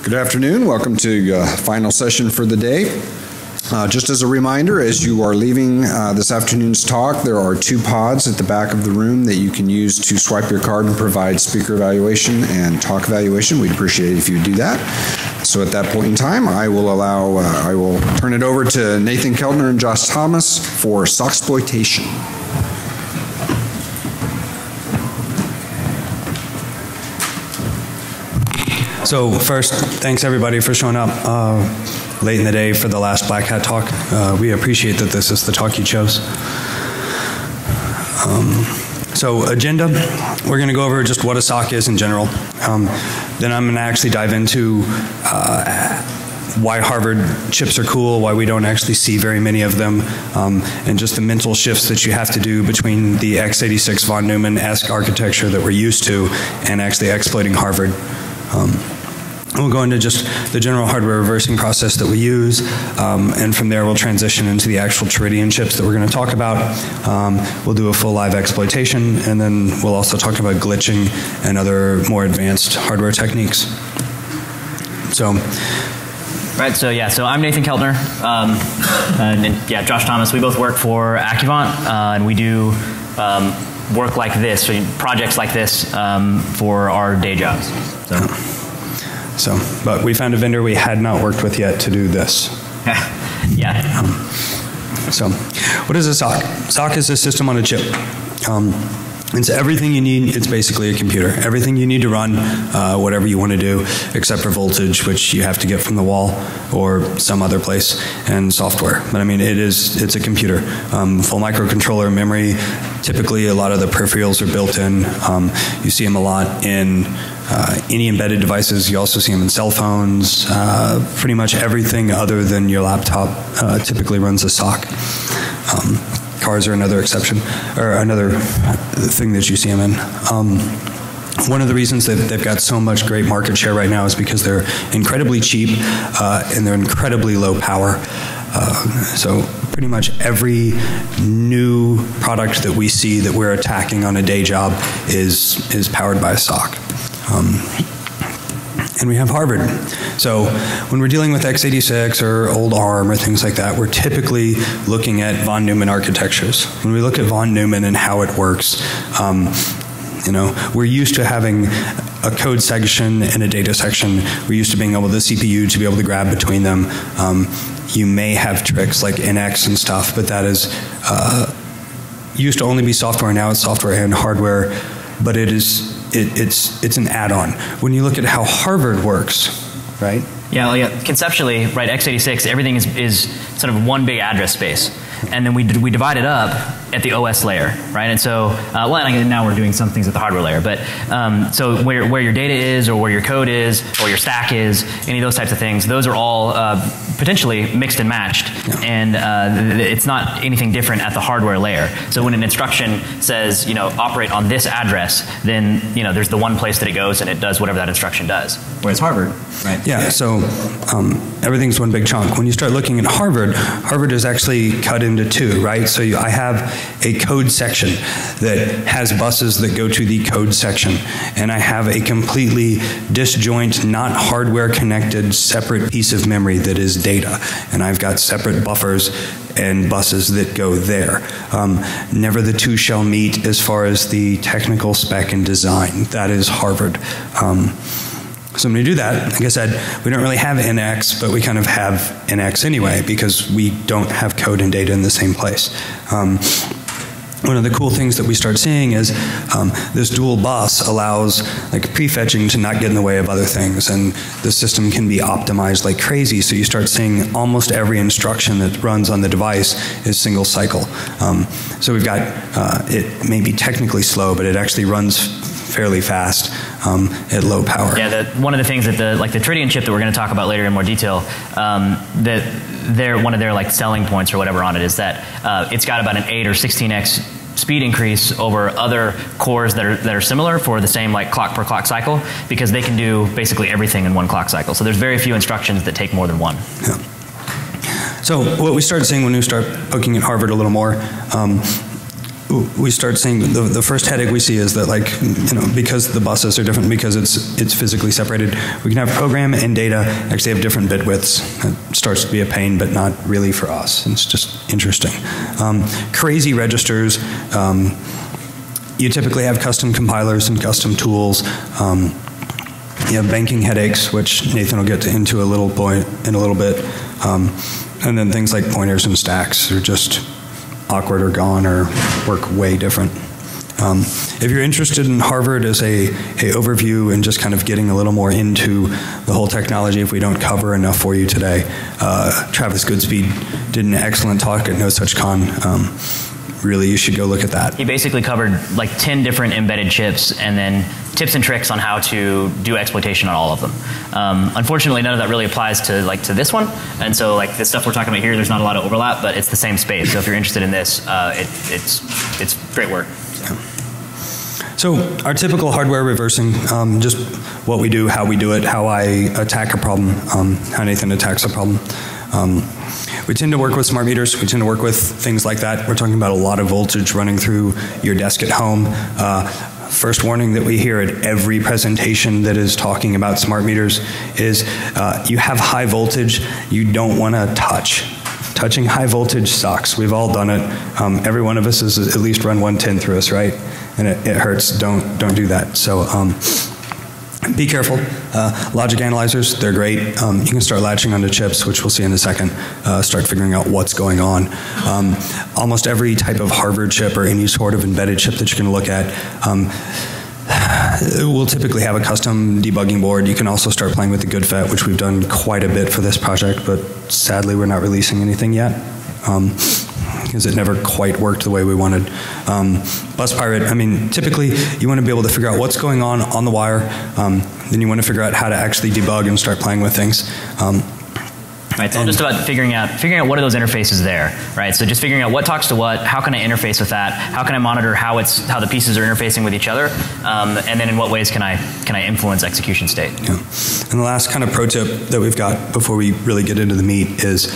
Good afternoon. Welcome to final session for the day. Just as a reminder, as you are leaving this afternoon's talk, there are 2 pods at the back of the room that you can use to swipe your card and provide speaker evaluation and talk evaluation. We'd appreciate it if you would do that. So at that point in time, I will turn it over to Nathan Keltner and Josh Thomas for Exploitation. So first, thanks everybody for showing up late in the day for the last Black Hat talk. We appreciate that this is the talk you chose. So agenda, we're going to go over just what a SoC is in general. Then I'm going to actually dive into why Harvard chips are cool, why we don't actually see very many of them, and just the mental shifts that you have to do between the x86 von Neumann-esque architecture that we're used to and actually exploiting Harvard. We'll go into just the general hardware reversing process that we use, and from there we'll transition into the actual Teridian chips that we're going to talk about. We'll do a full live exploitation, and then we'll also talk about glitching and other more advanced hardware techniques. So I'm Nathan Keltner, and Josh Thomas. We both work for Accuvant, and we do work like this, projects like this for our day jobs. But we found a vendor we had not worked with yet to do this. Yeah. So, what is a SoC? SoC is a system on a chip. It's everything you need. It's basically a computer. Everything you need to run whatever you want to do, except for voltage, which you have to get from the wall or some other place, and software. But I mean, it's a computer. Full microcontroller, memory. Typically, a lot of the peripherals are built in. You see them a lot in any embedded devices. You also see them in cell phones. Pretty much everything other than your laptop typically runs a SoC. Cars are another exception, or another thing that you see them in. One of the reasons that they've got so much great market share right now is because they're incredibly cheap and they're incredibly low power. So pretty much every new product that we see that we're attacking on a day job is powered by a SoC. And we have Harvard. So when we're dealing with x86 or old ARM or things like that, we're typically looking at von Neumann architectures. When we look at von Neumann and how it works, we're used to having a code section and a data section. We're used to being able, the CPU to be able to grab between them. You may have tricks like NX and stuff, but that is used to only be software. Now it's software and hardware, but it's an add-on. When you look at how Harvard works, right? Yeah, conceptually, right, x86, everything is sort of one big address space. And then we divide it up at the OS layer, right? And so, and now we're doing some things at the hardware layer, but so where your data is, or where your code is, or your stack is, any of those types of things, those are all potentially mixed and matched, and it's not anything different at the hardware layer. So when an instruction says, operate on this address, then there's the one place that it goes and it does whatever that instruction does. Whereas Harvard, right? Yeah. So everything's one big chunk. When you start looking at Harvard, Harvard is actually cut into 2, right? So I have a code section that has buses that go to the code section, and I have a completely disjoint, not hardware connected, separate piece of memory that is data, and I've got separate buffers and buses that go there. Never the 2 shall meet as far as the technical spec and design. That is Harvard. So when we do that, like I said, we don't really have NX, but we kind of have NX anyway because we don't have code and data in the same place. One of the cool things that we start seeing is this dual bus allows like prefetching to not get in the way of other things, and the system can be optimized like crazy. So you start seeing almost every instruction that runs on the device is single cycle. So we've got it may be technically slow, but it actually runs fairly fast at low power. Yeah, one of the things that the Teridian chip that we're going to talk about later in more detail, one of their selling points or whatever on it is that it's got about an 8 or 16x speed increase over other cores that are similar for the same clock per clock cycle, because they can do basically everything in one clock cycle. So there's very few instructions that take more than one. Yeah. So what we started seeing when we start looking at Harvard a little more, we start seeing the first headache we see is that, like, because the buses are different, because it's physically separated, we can have program and data actually have different bit widths. It starts to be a pain, but not really for us. It's just interesting. Crazy registers. You typically have custom compilers and custom tools. You have banking headaches, which Nathan will get into in a little bit. And then things like pointers and stacks are just awkward or gone or work way different. If you're interested in Harvard as a overview and just kind of getting a little more into the whole technology, if we don't cover enough for you today, Travis Goodspeed did an excellent talk at No Such Con. Really, you should go look at that. He basically covered like 10 different embedded chips and then tips and tricks on how to do exploitation on all of them. Unfortunately, none of that really applies to this one, and so like the stuff we're talking about here, there's not a lot of overlap, but it's the same space. So if you're interested in this, it's great work. Yeah. So our typical hardware reversing, just what we do, how we do it, how I attack a problem, how Nathan attacks a problem. We tend to work with smart meters. We tend to work with things like that. We're talking about a lot of voltage running through your desk at home. First warning that we hear at every presentation that is talking about smart meters is you have high voltage you don't want to touch. Touching high voltage sucks. We've all done it. Every one of us has at least run 110 through us, right? And it hurts. Don't do that. So be careful. Logic analyzers, they're great. You can start latching onto chips, which we'll see in a second. Start figuring out what's going on. Almost every type of Harvard chip or any sort of embedded chip that you're going to look at will typically have a custom debugging board. You can also start playing with the GoodFET, which we've done quite a bit for this project, but sadly we're not releasing anything yet. Because it never quite worked the way we wanted. Bus Pirate, I mean, typically you want to be able to figure out what's going on the wire, then you want to figure out how to actually debug and start playing with things. Right, it's all just about figuring out what are those interfaces there, right? So just figuring out what talks to what, how can I interface with that, how can I monitor how the pieces are interfacing with each other, and then in what ways can I influence execution state. Yeah. And the last kind of pro tip that we've got before we really get into the meat is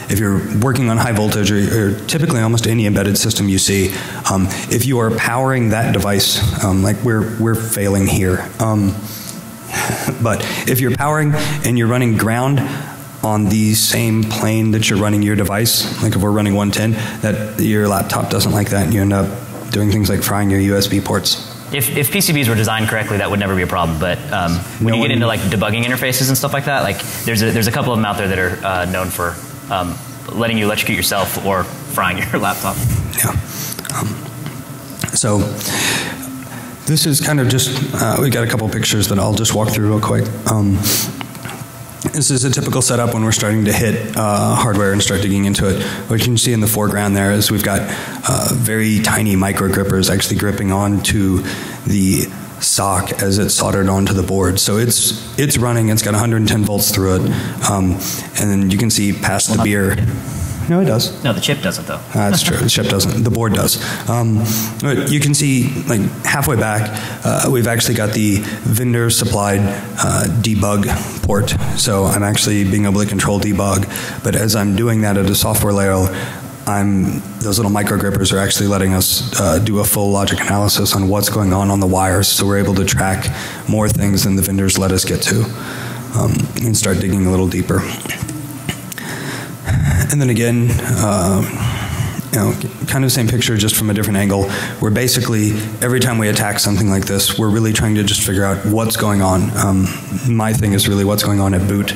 if you're working on high voltage or typically almost any embedded system you see, if you are powering that device, like we're failing here, but if you're powering and you're running ground on the same plane that you're running your device, like if we're running 110, that your laptop doesn't like that and you end up doing things like frying your USB ports. If PCBs were designed correctly, that would never be a problem. But when you get into like debugging interfaces and stuff like that, like there's a couple of them out there that are known for letting you electrocute yourself or frying your laptop. Yeah. So this is kind of just we got a couple pictures that I'll just walk through real quick. This is a typical setup when we're starting to hit hardware and start digging into it. What you can see in the foreground there is we've got very tiny micro grippers actually gripping onto the SoC as it's soldered onto the board. So it's running, it's got 110 volts through it. And then you can see past the beer. No, it does. No, the chip doesn't though. That's true. The chip doesn't. The board does. But you can see, like halfway back, we've actually got the vendor supplied debug port. So I'm actually being able to control debug. But as I'm doing that at a software layer, those little micro grippers are actually letting us do a full logic analysis on what's going on the wires. So we're able to track more things than the vendors let us get to, and start digging a little deeper. And then again, kind of the same picture, just from a different angle. We're basically, every time we attack something like this, we're really trying to just figure out what's going on. My thing is really what's going on at boot.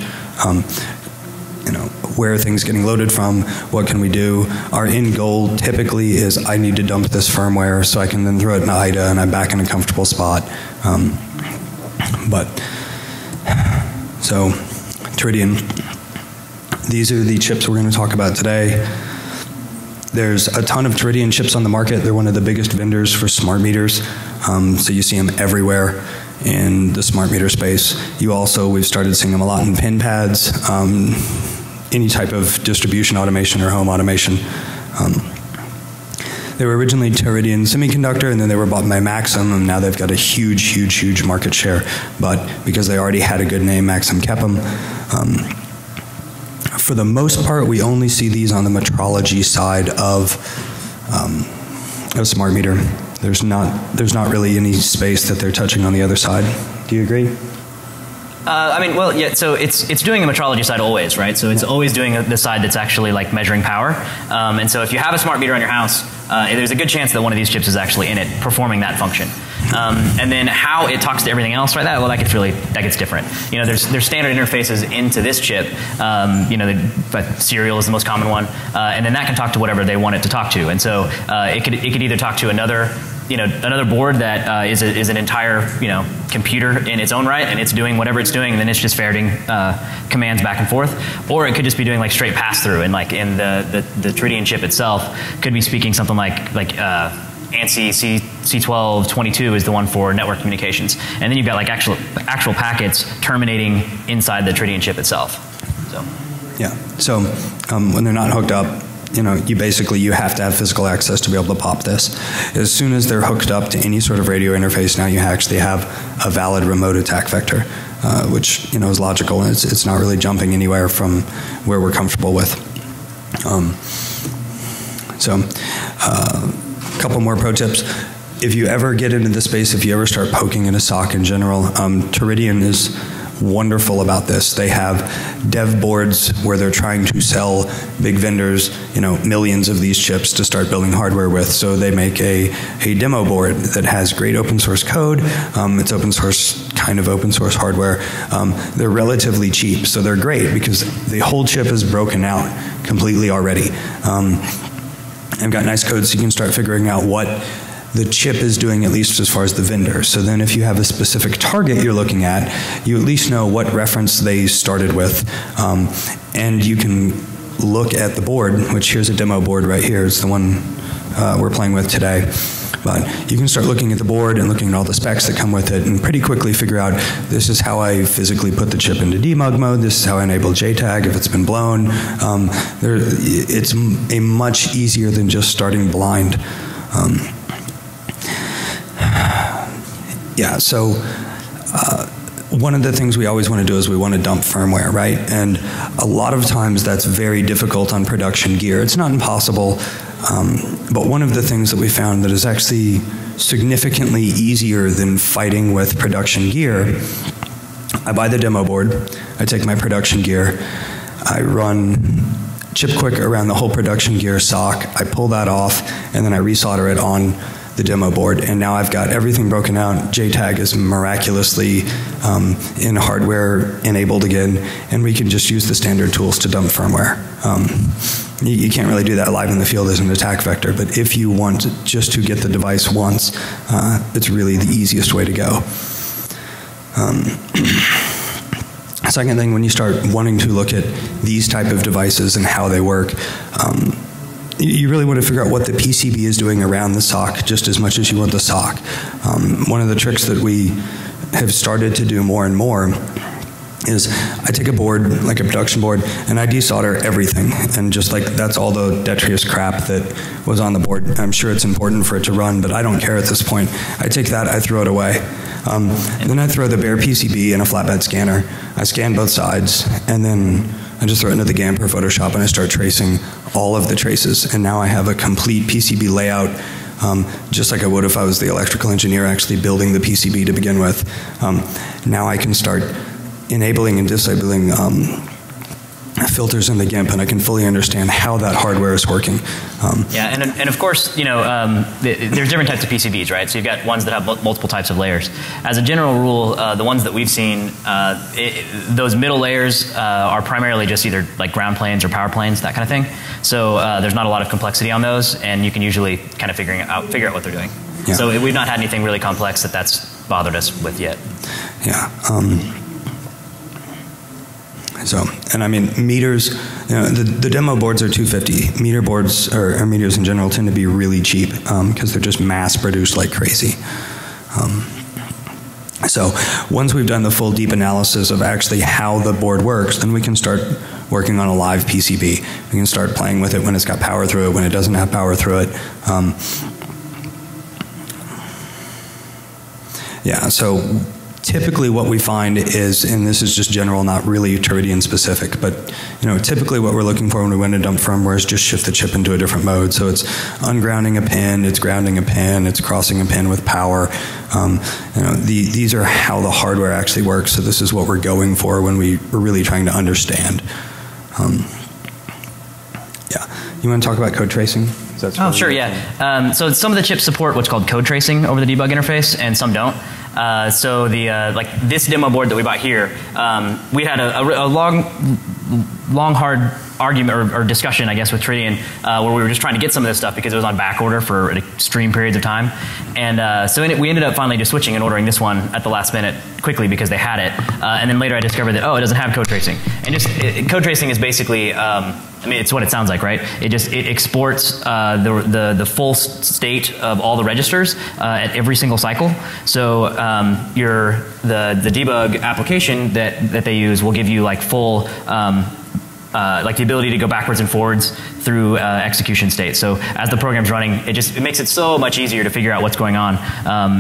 Where are things getting loaded from? What can we do? Our end goal typically is I need to dump this firmware so I can then throw it in IDA and I'm back in a comfortable spot. So Teridian. These are the chips we're going to talk about today. There's a ton of Teridian chips on the market. They're one of the biggest vendors for smart meters. So you see them everywhere in the smart meter space. We've started seeing them a lot in pin pads, any type of distribution automation or home automation. They were originally Teridian Semiconductor, and then they were bought by Maxim, and now they've got a huge market share. But because they already had a good name, Maxim kept them. For the most part, we only see these on the metrology side of a smart meter. There's not really any space that they're touching on the other side. Do you agree? I mean, well, yeah, so it's doing the metrology side always, right? So it's always doing the side that's actually like measuring power. And so if you have a smart meter on your house, there's a good chance that one of these chips is actually in it performing that function. And then how it talks to everything else, right? That gets different. You know, there's standard interfaces into this chip. You know, but serial is the most common one, and then that can talk to whatever they want it to talk to. And so it could either talk to another board that is an entire, computer in its own right, and it's doing whatever it's doing, and then it's just ferreting commands back and forth. Or it could just be doing like straight pass-through, and like in the Teridian chip itself, could be speaking something like ANSI C1222 is the one for network communications. And then you've got like actual packets terminating inside the Teridian chip itself. So. Yeah, so when they're not hooked up, you have to have physical access to be able to pop this. As soon as they're hooked up to any sort of radio interface, now you actually have a valid remote attack vector, which is logical, and it's not really jumping anywhere from where we're comfortable with. A couple more pro tips. If you ever get into the space, if you ever start poking in a SoC in general, Teridian is wonderful about this. They have dev boards where they're trying to sell big vendors, millions of these chips to start building hardware with. So they make a demo board that has great open source code. It's open source, kind of open source hardware. They're relatively cheap, so they're great because the whole chip is broken out completely already. I've got nice code so you can start figuring out what the chip is doing, at least as far as the vendor. So then if you have a specific target you're looking at, you at least know what reference they started with. And you can look at the board, which here's a demo board right here. It's the one we're playing with today. But you can start looking at the board and looking at all the specs that come with it and pretty quickly figure out, this is how I physically put the chip into debug mode, this is how I enable JTAG if it's been blown. It's a much easier than just starting blind. Yeah, so one of the things we always want to do is we want to dump firmware, right? And a lot of times that's very difficult on production gear. It's not impossible, but one of the things that we found that is actually significantly easier than fighting with production gear, I buy the demo board, I take my production gear, I run chip quick around the whole production gear SoC, I pull that off, and then I resolder it on the demo board, and now I've got everything broken out. JTAG is miraculously in hardware enabled again, and we can just use the standard tools to dump firmware. You can't really do that live in the field as an attack vector, but if you want just to get the device once, it's really the easiest way to go. Second thing, when you start wanting to look at these type of devices and how they work, you really want to figure out what the PCB is doing around the SoC just as much as you want the SoC. One of the tricks that we have started to do more and more is I take a board, like a production board, and I desolder everything. And just like that's all the detritus crap that was on the board. I'm sure it's important for it to run, but I don't care at this point. I take that, I throw it away. Then I throw the bare PCB in a flatbed scanner. I scan both sides, and then I just throw it into the GAN per Photoshop and I start tracing all of the traces. And now I have a complete PCB layout, just like I would if I was the electrical engineer actually building the PCB to begin with. Now I can start enabling and disabling filters in the GIMP, and I can fully understand how that hardware is working. Yeah, and of course, there's different types of PCBs, right? So you've got ones that have multiple types of layers. As a general rule, the ones that we've seen, those middle layers are primarily just either like ground planes or power planes, that kind of thing. So there's not a lot of complexity on those, and you can usually kind of figure out what they're doing. Yeah. So we've not had anything really complex that's bothered us with yet. Yeah. And I mean, meters, the demo boards are $250. Meter boards, or meters in general, tend to be really cheap because they're just mass produced like crazy. So once we've done the full deep analysis of actually how the board works, then we can start working on a live PCB. We can start playing with it when it's got power through it, when it doesn't have power through it. Yeah, so typically what we find is, and this is just general, not really Teridian specific, but typically what we're looking for when we want to dump firmware is just shift the chip into a different mode. So it's ungrounding a pin, it's grounding a pin, it's crossing a pin with power. These are how the hardware actually works. So this is what we're going for when we're really trying to understand. Yeah, you want to talk about code tracing? Oh, sure, yeah. So some of the chips support what's called code tracing over the debug interface, and some don't. So the like this demo board that we bought here, we had a long, hard argument or discussion, I guess, with Teridian, where we were just trying to get some of this stuff because it was on back order for extreme periods of time. And so we ended up finally just switching and ordering this one at the last minute quickly because they had it. And then later I discovered that, oh, it doesn't have code tracing. And code tracing is basically, I mean, it's what it sounds like, right? It exports the full state of all the registers at every single cycle. So the debug application that they use will give you like full like the ability to go backwards and forwards through execution state. So as the program's running, it makes it so much easier to figure out what's going on.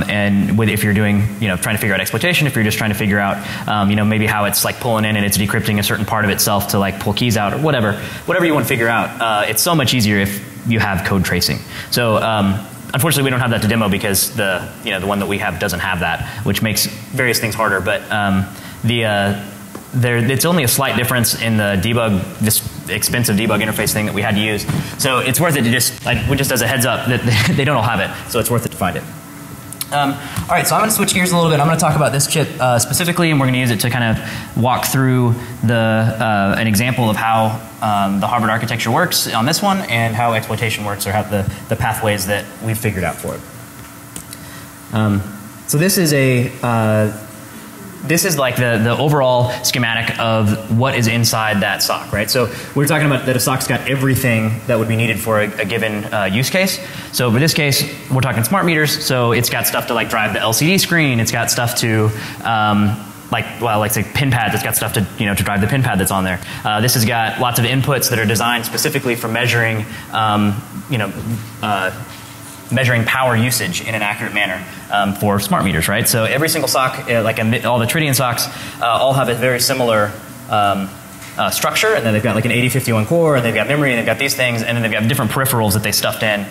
And if you're doing, trying to figure out exploitation, if you're just trying to figure out, maybe how it's like pulling in and it's decrypting a certain part of itself to like pull keys out or whatever you want to figure out, it's so much easier if you have code tracing. So unfortunately, we don't have that to demo because the one that we have doesn't have that, which makes various things harder. But it's only a slight difference in the debug, this expensive debug interface thing that we had to use. So it's worth it to just as a heads up that they don't all have it. So it's worth it to find it. All right, so I'm going to switch gears a little bit. I'm going to talk about this chip specifically, and we're going to use it to kind of walk through an example of how the Harvard architecture works on this one and how exploitation works, or how the pathways that we've figured out for it. So this is like the overall schematic of what is inside that SoC, right? So we're talking about that a SoC's got everything that would be needed for a given use case. So for this case, we're talking smart meters. So it's got stuff to like drive the LCD screen. It's got stuff to like say pin pads. It's got stuff to to drive the pin pad that's on there. This has got lots of inputs that are designed specifically for measuring measuring power usage in an accurate manner for smart meters, right? So every single SoC, like all the Teridian SoCs, all have a very similar structure, and then they've got like an 8051 core, and they've got memory, and they've got these things, and then they've got different peripherals that they stuffed in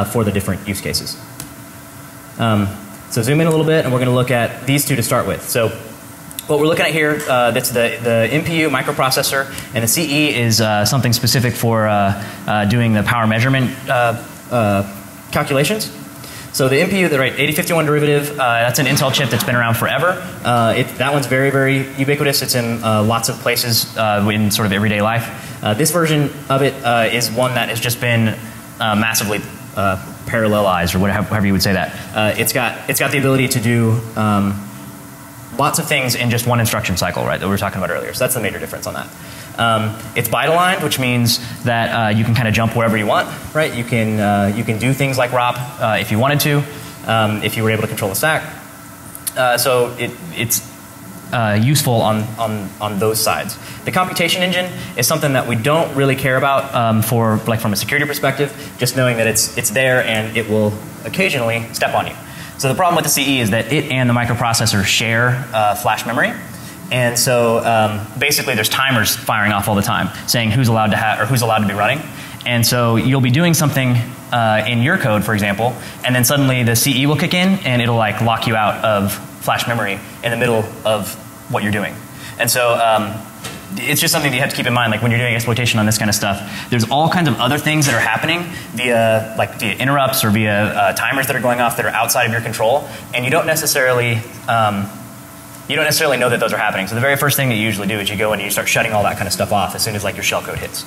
for the different use cases. So zoom in a little bit, and we're going to look at these two to start with. So what we're looking at here, that's the MPU microprocessor, and the CE is something specific for doing the power measurement calculations. So the MPU, the 8051 derivative, that's an Intel chip that's been around forever. That one's very, very ubiquitous. It's in lots of places in sort of everyday life. This version of it is one that has just been massively parallelized, or however you would say that. It's got the ability to do lots of things in just one instruction cycle, right, that we were talking about earlier. So that's the major difference on that. It's byte aligned, which means that you can kind of jump wherever you want, right? You can do things like ROP if you wanted to, if you were able to control the stack. So it's useful on those sides. The computation engine is something that we don't really care about from a security perspective, just knowing that it's there and it will occasionally step on you. So the problem with the CE is that it and the microprocessor share flash memory. And so basically there's timers firing off all the time saying who's allowed to have or who's allowed to be running. And so you'll be doing something in your code, for example, and then suddenly the CE will kick in and it'll like lock you out of flash memory in the middle of what you're doing. And so it's just something that you have to keep in mind, like when you're doing exploitation on this kind of stuff. There's all kinds of other things that are happening via interrupts or via timers that are going off that are outside of your control, and you don't necessarily know that those are happening. So the very first thing that you usually do is you go and you start shutting all that kind of stuff off as soon as like your shellcode hits.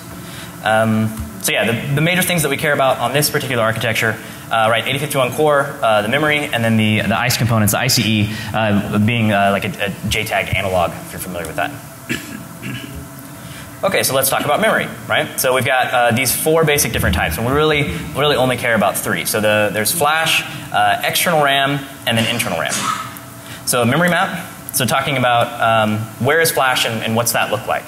So yeah, the major things that we care about on this particular architecture, right, 8051 core, the memory, and then the ICE components, the ICE being like a JTAG analog, if you're familiar with that. Okay, so let's talk about memory, right? So we've got these four basic different types, and we really only care about three. So there's flash, external RAM, and then internal RAM. So memory map. So talking about where is flash and what's that look like.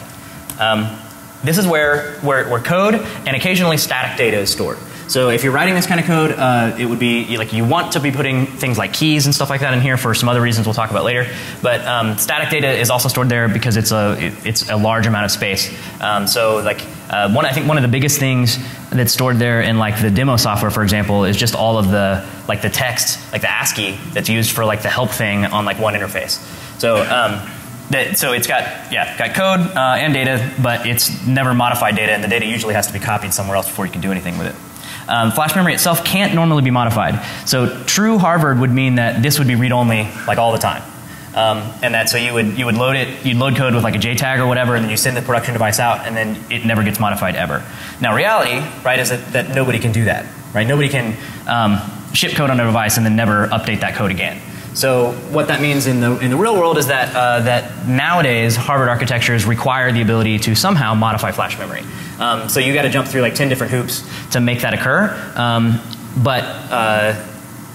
this is where code and occasionally static data is stored. So if you're writing this kind of code, it would be like you want to be putting things like keys and stuff like that in here for some other reasons we'll talk about later. But static data is also stored there because it's a large amount of space. So like I think one of the biggest things that's stored there in like the demo software, for example, is just all of the like the text, like the ASCII that's used for like the help thing on like one interface. So so it's got code and data, but it's never modified data, and the data usually has to be copied somewhere else before you can do anything with it. Flash memory itself can't normally be modified. So true Harvard would mean that this would be read-only like all the time. And that so you would load it, you'd load code with like a JTAG or whatever, and then you send the production device out, and then it never gets modified ever. Now reality, right, is that nobody can do that, right? Nobody can ship code on a device and then never update that code again. So what that means in the real world is that that nowadays Harvard architectures require the ability to somehow modify flash memory. So you got to jump through like 10 different hoops to make that occur. But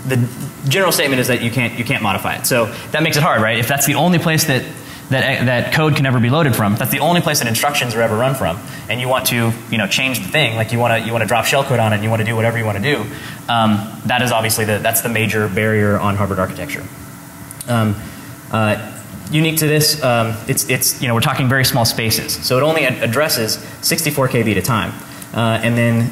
the general statement is that you can't modify it. So that makes it hard, right? If that's the only place that code can ever be loaded from, that's the only place that instructions are ever run from, and you want to change the thing, like you want to drop shellcode on it, and you want to do whatever you want to do, that is obviously that's the major barrier on Harvard architecture. Unique to this, it's we're talking very small spaces, so it only addresses 64 KB at a time, and then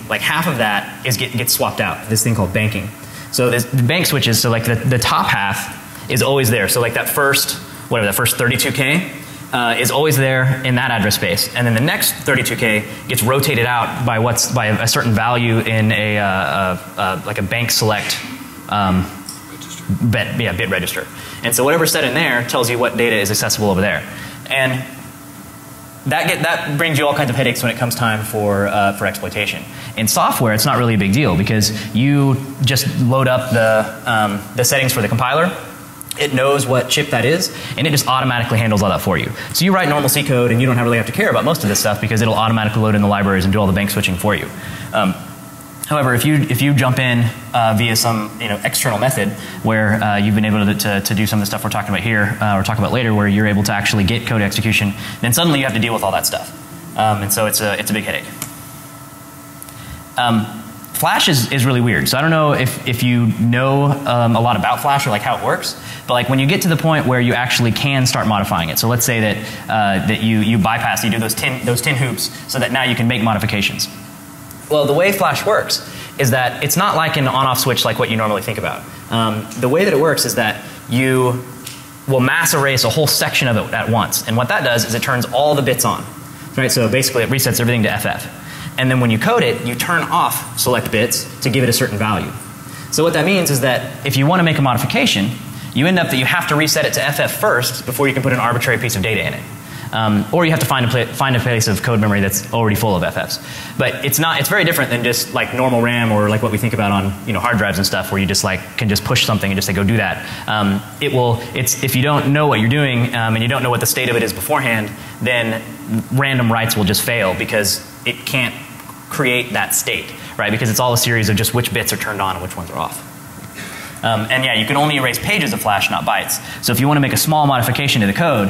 like half of that gets swapped out. This thing called banking. So the bank switches. So like the top half is always there. So like that first 32K is always there in that address space, and then the next 32K gets rotated out by a certain value in like a bank select bit register. And so whatever's set in there tells you what data is accessible over there, and that brings you all kinds of headaches when it comes time for exploitation. In software, it's not really a big deal because you just load up the settings for the compiler. It knows what chip that is, and it just automatically handles all that for you. So you write normal C code, and you don't really have to care about most of this stuff because it'll automatically load in the libraries and do all the bank switching for you. However, if you jump in via some external method where you've been able to do some of the stuff we're talking about here, or talk about later, where you're able to actually get code execution, then suddenly you have to deal with all that stuff, and so it's a big headache. Flash is really weird. So I don't know if you know a lot about Flash or like how it works, but like when you get to the point where you actually can start modifying it. So let's say that you bypass, you do those 10 hoops so that now you can make modifications. Well, the way Flash works is that it's not like an on-off switch like what you normally think about. The way that it works is that you will mass erase a whole section of it at once, and what that does is it turns all the bits on, right? So basically it resets everything to FF. And then when you code it, you turn off select bits to give it a certain value. So what that means is that if you want to make a modification, you end up that you have to reset it to FF first before you can put an arbitrary piece of data in it. Or you have to find a place of code memory that's already full of FFs. But it's very different than just like normal RAM or like what we think about on hard drives and stuff, where you just like can just push something and just say go do that. If you don't know what you're doing and you don't know what the state of it is beforehand, then random writes will just fail because it can't create that state, right? Because it's all a series of just which bits are turned on and which ones are off. And yeah, you can only erase pages of Flash, not bytes. So if you want to make a small modification to the code,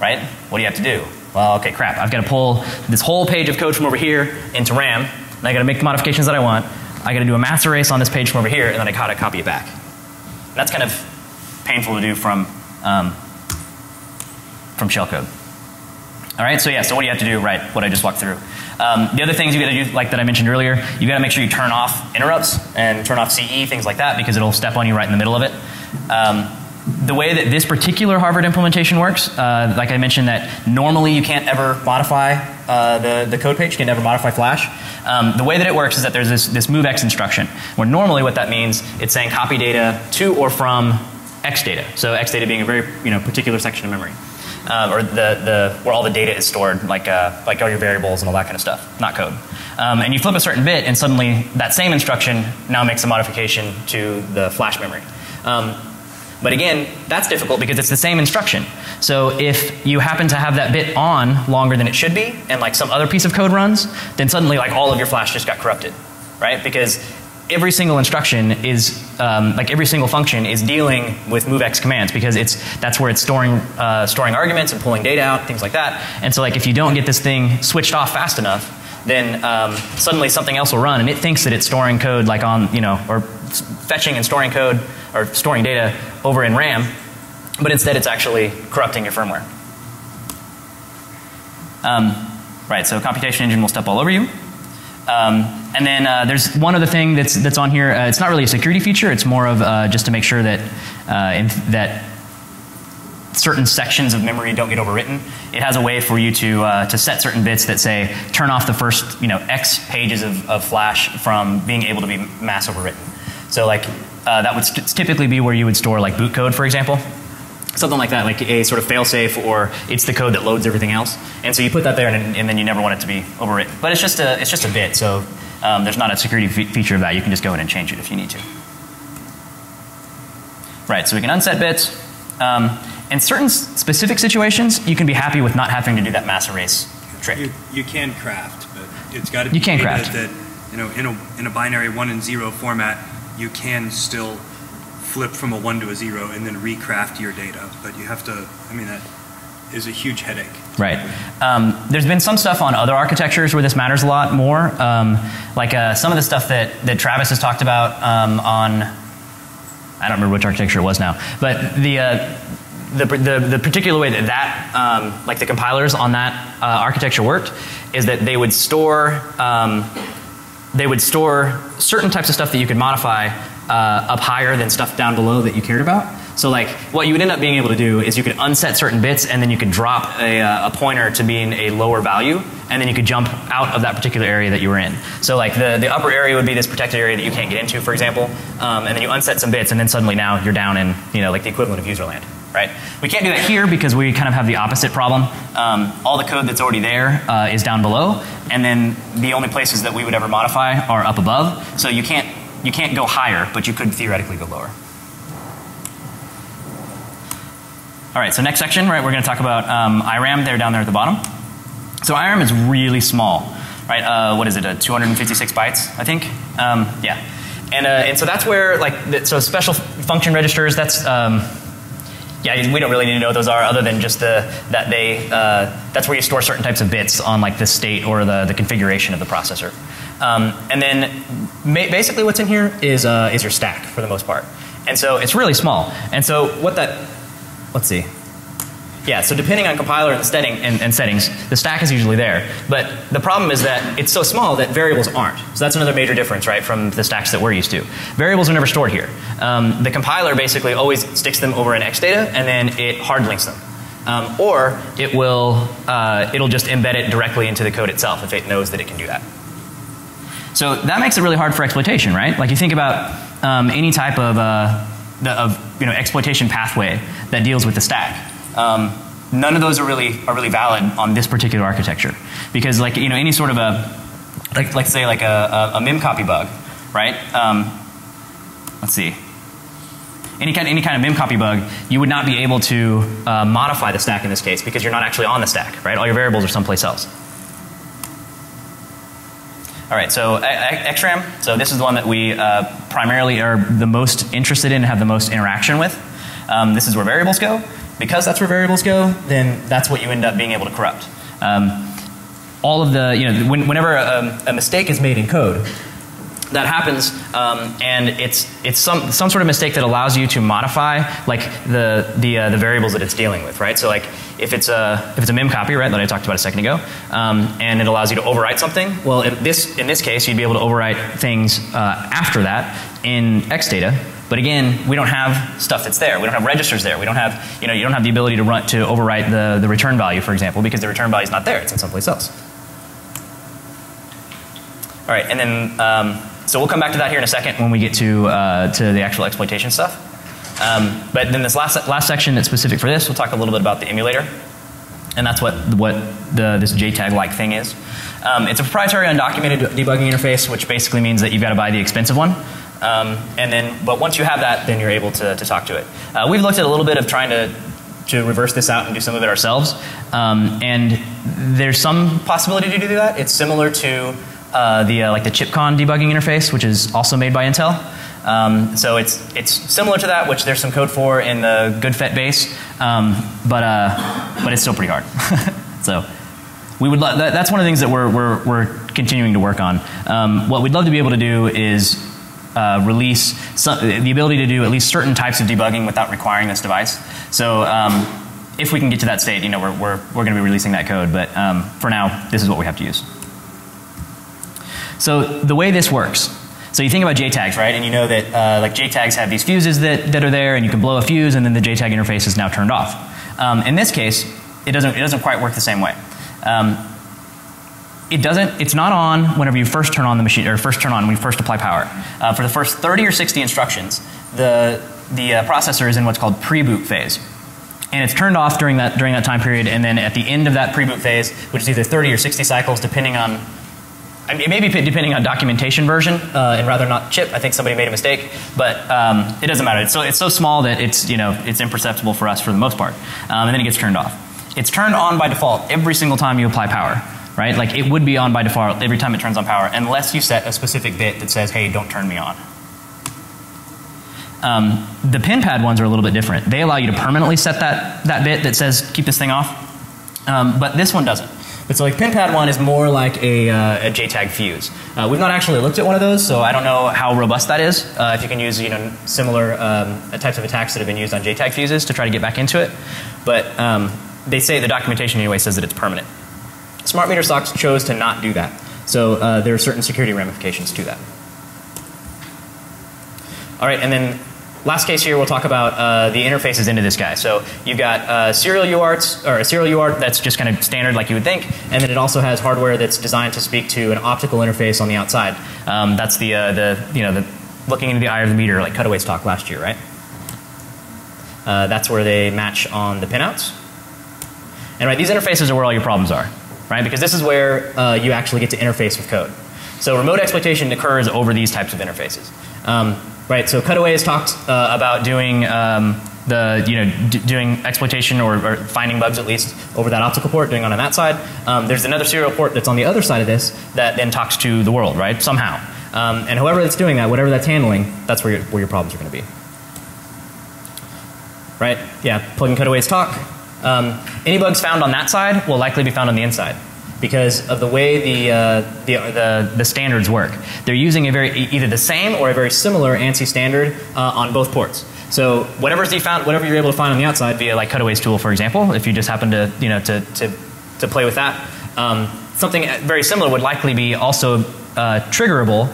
right, what do you have to do? Well, okay, crap, I've got to pull this whole page of code from over here into RAM, and I got to make the modifications that I want. I got to do a mass erase on this page from over here, and then I got to copy it back. And that's kind of painful to do from shellcode. All right, so yeah, so what do you have to do? Right, what I just walked through. The other things you got to do, like that I mentioned earlier, you got to make sure you turn off interrupts and turn off CE, things like that, because it'll step on you right in the middle of it. The way that this particular Harvard implementation works, like I mentioned, that normally you can't ever modify the code page, you can never modify Flash. The way that it works is that there's this moveX instruction, where normally what that means, it's saying copy data to or from X data. So X data being a very particular section of memory. Or where all the data is stored, like all your variables and all that kind of stuff, not code. And you flip a certain bit, and suddenly that same instruction now makes a modification to the Flash memory. But again, that's difficult because it's the same instruction. So if you happen to have that bit on longer than it should be, and like some other piece of code runs, then suddenly like all of your Flash just got corrupted, right? Because every single instruction is, like every single function is dealing with MoveX commands, because that's where it's storing arguments and pulling data out, things like that. And so like if you don't get this thing switched off fast enough, then suddenly something else will run, and it thinks that it's storing code like on, or fetching and storing code or storing data over in RAM, but instead it's actually corrupting your firmware. Right, so computation engine will step all over you. And then there's one other thing that's on here. It's not really a security feature. It's more of just to make sure that that certain sections of memory don't get overwritten. It has a way for you to set certain bits that say turn off the first X pages of flash from being able to be mass overwritten. So like that would typically be where you would store like boot code, for example. Something like that, like a sort of failsafe, or it's the code that loads everything else. And so you put that there, and then you never want it to be overwritten. But it's just a bit, so there's not a security feature of that. You can just go in and change it if you need to. Right, so we can unset bits. In certain specific situations, you can be happy with not having to do that mass erase trick. You can craft, but it's got to be that in a binary 1 and 0 format, you can still flip from a 1 to a 0 and then recraft your data. But you have to, that is a huge headache. Right. There's been some stuff on other architectures where this matters a lot more. Like some of the stuff that Travis has talked about on, I don't remember which architecture it was now, but the particular way that like the compilers on that architecture worked is that they would store certain types of stuff that you could modify up higher than stuff down below that you cared about. So like what you would end up being able to do is you could unset certain bits, and then you could drop a pointer to being a lower value, and then you could jump out of that particular area that you were in. So like the upper area would be this protected area that you can't get into, for example, and then you unset some bits, and then suddenly now you're down in like the equivalent of userland. Right? We can't do that here because we kind of have the opposite problem. All the code that's already there is down below, and then the only places that we would ever modify are up above. So you can't go higher, but you could theoretically go lower. All right, so next section, right, we're going to talk about IRAM. They're down there at the bottom. So IRAM is really small, right? What is it? 256 bytes, I think. Yeah, and so that's where so special function registers. Yeah, we don't really need to know what those are, other than just that's where you store certain types of bits on like the state or the configuration of the processor. And then basically what's in here is your stack for the most part. And so it's really small. And so let's see. Yeah, so depending on compiler and settings, the stack is usually there. But the problem is that it's so small that variables aren't. So that's another major difference, right, from the stacks that we're used to. Variables are never stored here. The compiler basically always sticks them over in Xdata, and then it hard links them. Or it'll just embed it directly into the code itself if it knows that it can do that. So that makes it really hard for exploitation, right? Like you think about any type of exploitation pathway that deals with the stack. None of those are really valid on this particular architecture, because like any sort of let's say like a memcopy bug, right? Let's see. Any kind of memcopy bug, you would not be able to modify the stack in this case, because you're not actually on the stack, right? All your variables are someplace else. All right, so XRAM. So this is the one that we primarily are the most interested in and have the most interaction with. This is where variables go. Because that's where variables go, then that's what you end up being able to corrupt. All of the, whenever a mistake is made in code, that happens, and it's some sort of mistake that allows you to modify like the variables that it's dealing with, right? So like if it's a memcopy, right, that I talked about a second ago, and it allows you to overwrite something. Well, in this case, you'd be able to overwrite things after that in Xdata. But again, we don't have stuff that's there. We don't have registers there. We don't have, you don't have the ability to overwrite the return value, for example, because the return value is not there. It's in someplace else. All right, and then so we'll come back to that here in a second when we get to the actual exploitation stuff. But then this last section that's specific for this, we'll talk a little bit about the emulator, and that's what this JTAG-like thing is. It's a proprietary undocumented debugging interface, which basically means that you've got to buy the expensive one. But once you have that, then you're able to talk to it. We've looked at a little bit of trying to reverse this out and do some of it ourselves. And there's some possibility to do that. It's similar to like the ChipCon debugging interface, which is also made by Intel. So it's similar to that, which there's some code for in the GoodFet base, but it's still pretty hard. So we would that's one of the things that we're continuing to work on. What we'd love to be able to do is release the ability to do at least certain types of debugging without requiring this device. So if we can get to that state, we're going to be releasing that code. But for now, this is what we have to use. So the way this works. So you think about JTAGs, right? And you know that like JTAGs have these fuses that are there, and you can blow a fuse, and then the JTAG interface is now turned off. In this case, it doesn't quite work the same way. It's not on whenever you first turn on the machine, or when you first apply power. For the first 30 or 60 instructions, the processor is in what's called pre-boot phase. And it's turned off during that time period, and then at the end of that pre-boot phase, which is either 30 or 60 cycles depending on, I mean, maybe depending on documentation version, and rather not chip. I think somebody made a mistake, but it doesn't matter. It's so small that it's imperceptible for us for the most part, and then it gets turned off. It's turned on by default every single time you apply power, right? Like it would be on by default every time it turns on power, unless you set a specific bit that says, "Hey, don't turn me on." The pin pad ones are a little bit different. They allow you to permanently set that bit that says keep this thing off, but this one doesn't. But so like pin pad 1 is more like a JTAG fuse. We've not actually looked at one of those, so I don't know how robust that is. If you can use similar types of attacks that have been used on JTAG fuses to try to get back into it, but they say the documentation anyway says that it's permanent. Smart meter SoCs chose to not do that, so there are certain security ramifications to that. All right, and then last case here, we'll talk about the interfaces into this guy. So you've got serial UARTs, or a serial UART that's just kind of standard like you would think, and then it also has hardware that's designed to speak to an optical interface on the outside. That's the looking into the eye of the meter, like Cutaways talked last year, right? That's where they match on the pinouts. And right, these interfaces are where all your problems are, right? Because this is where you actually get to interface with code. So remote exploitation occurs over these types of interfaces. Right, so Cutaways talked about doing doing exploitation or finding bugs at least over that optical port, doing on that side. There's another serial port that's on the other side of this that then talks to the world, right? Somehow, and whoever that's doing that, whatever that's handling, that's where your problems are going to be. Right? Yeah, plugin Cutaways talk. Any bugs found on that side will likely be found on the inside, because of the way the standards work. They're using either the same or a very similar ANSI standard on both ports. So whatever you're able to find on the outside via like Cutaways tool, for example, if you just happen to to play with that, something very similar would likely be also triggerable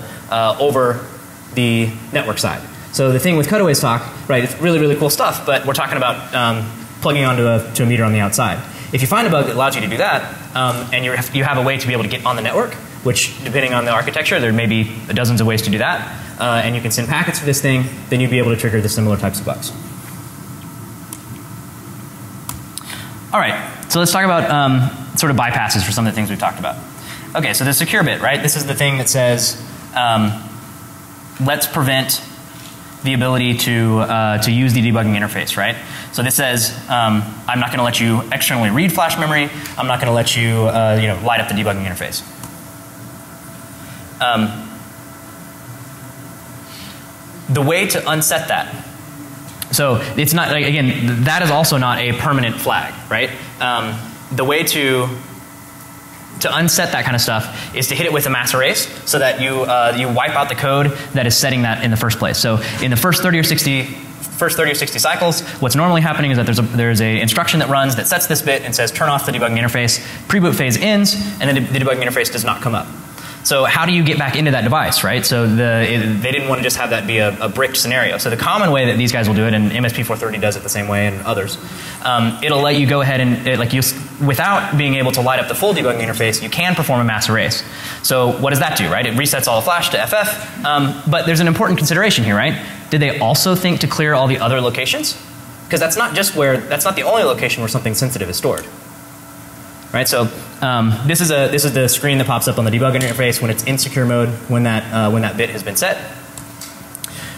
over the network side. So the thing with Cutaways talk, right? It's really cool stuff, but we're talking about plugging onto a meter on the outside. If you find a bug that allows you to do that, and you have a way to be able to get on the network, which depending on the architecture, there may be dozens of ways to do that, and you can send packets to this thing, then you'd be able to trigger the similar types of bugs. All right, so let's talk about sort of bypasses for some of the things we've talked about. Okay, so the secure bit, right? This is the thing that says, let's prevent the ability to use the debugging interface, right? So this says, I'm not going to let you externally read flash memory. I'm not going to let you, light up the debugging interface. The way to unset that. So it's not, like, again, that is also not a permanent flag, right? The way to unset that kind of stuff is to hit it with a mass erase, so that you wipe out the code that is setting that in the first place. So in the first 30 or 60 cycles, what's normally happening is that there's a instruction that runs that sets this bit and says turn off the debugging interface. Pre-boot phase ends, and then the debugging interface does not come up. So how do you get back into that device, right? So they didn't want to just have that be a bricked scenario. So the common way that these guys will do it, and MSP430 does it the same way, and others, it'll let you go ahead and without being able to light up the full debugging interface, you can perform a mass erase. So what does that do, right? It resets all the flash to FF, but there's an important consideration here, right? Did they also think to clear all the other locations? Because that's not the only location where something sensitive is stored. Right, so this is the screen that pops up on the debugging interface when it's in secure mode, when that bit has been set.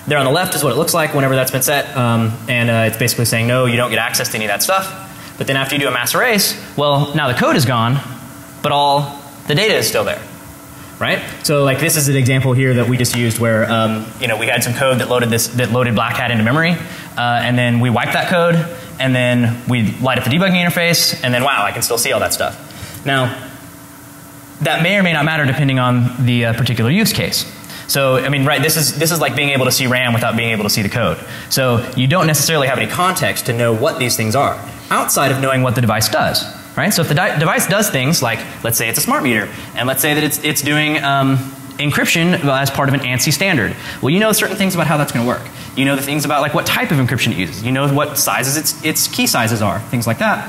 There on the left is what it looks like whenever that's been set, and it's basically saying no, you don't get access to any of that stuff. But then after you do a mass erase, well, now the code is gone, but all the data is still there. right? So like this is an example here that we just used where you know, we had some code that loaded Black Hat into memory, and then we wiped that code, and then we light up the debugging interface, and then wow, I can still see all that stuff. Now, that may or may not matter depending on the particular use case. So I mean, right, this is like being able to see RAM without being able to see the code. So you don't necessarily have any context to know what these things are outside of knowing what the device does, right? So if the device does things like, let's say it's a smart meter, and let's say that it's doing encryption as part of an ANSI standard. Well, you know certain things about how that's going to work. You know the things about like what type of encryption it uses. You know what sizes its key sizes are, things like that.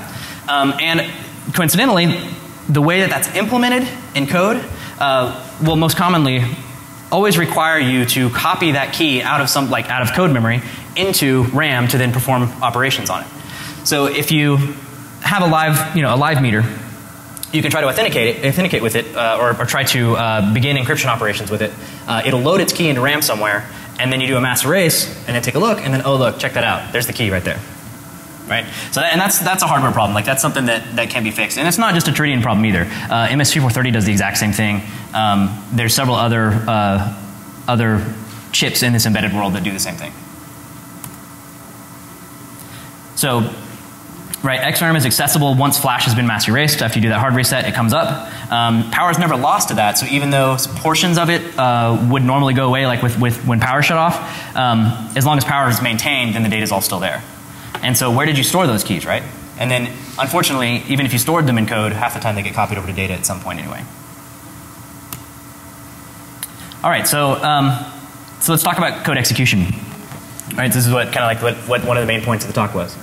And coincidentally, the way that that's implemented in code will most commonly always require you to copy that key out of code memory into RAM to then perform operations on it. So if you have a live meter, you can try to authenticate with it, or try to begin encryption operations with it. It'll load its key into RAM somewhere, and then you do a mass erase, and then take a look, and then oh look, check that out. There's the key right there. Right? So that's a hardware problem. Like that's something that can be fixed. And it's not just a Teridian problem either. MS3430 does the exact same thing. There's several other chips in this embedded world that do the same thing. So, right, XRAM is accessible once flash has been mass erased. After you do that hard reset, it comes up. Power is never lost to that, so even though portions of it would normally go away, like with when power shut off, as long as power is maintained, then the data is all still there. And so where did you store those keys, right? And then, unfortunately, even if you stored them in code, half the time they get copied over to data at some point anyway. All right, so let's talk about code execution. All right, this is what kind of like what one of the main points of the talk was.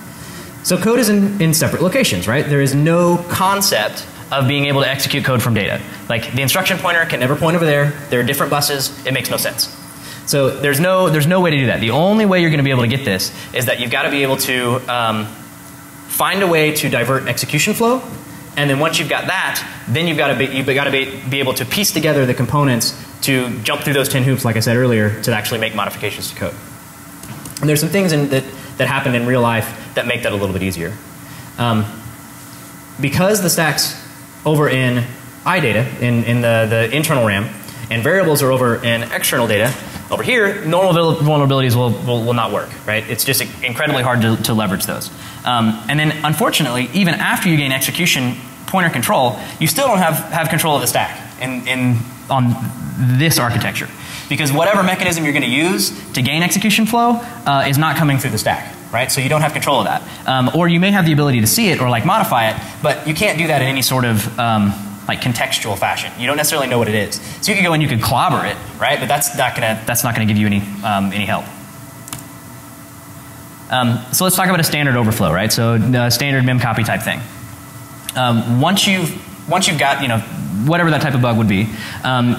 So code is in separate locations, right? There is no concept of being able to execute code from data. Like the instruction pointer can never point over there. There are different buses. It makes no sense. So there's no way to do that. The only way you're going to be able to get this is that you've got to be able to find a way to divert execution flow, and then once you've got that, then you've got to be able to piece together the components to jump through those 10 hoops, like I said earlier, to actually make modifications to code. And there's some things that happen in real life that make that a little bit easier. Because the stack's over in iData, in the internal RAM, and variables are over in external data, over here, normal vulnerabilities will not work, right? It's just incredibly hard to leverage those. And then, unfortunately, even after you gain execution pointer control, you still don't have control of the stack on this architecture. Because whatever mechanism you're going to use to gain execution flow is not coming through the stack, right? So you don't have control of that. Or you may have the ability to see it or like modify it, but you can't do that in any sort of like contextual fashion. You don't necessarily know what it is. So you could go and you could clobber it, right? But that's not gonna give you any help. So let's talk about a standard overflow, right? So the standard memcopy type thing. Once you've got, you know, whatever that type of bug would be,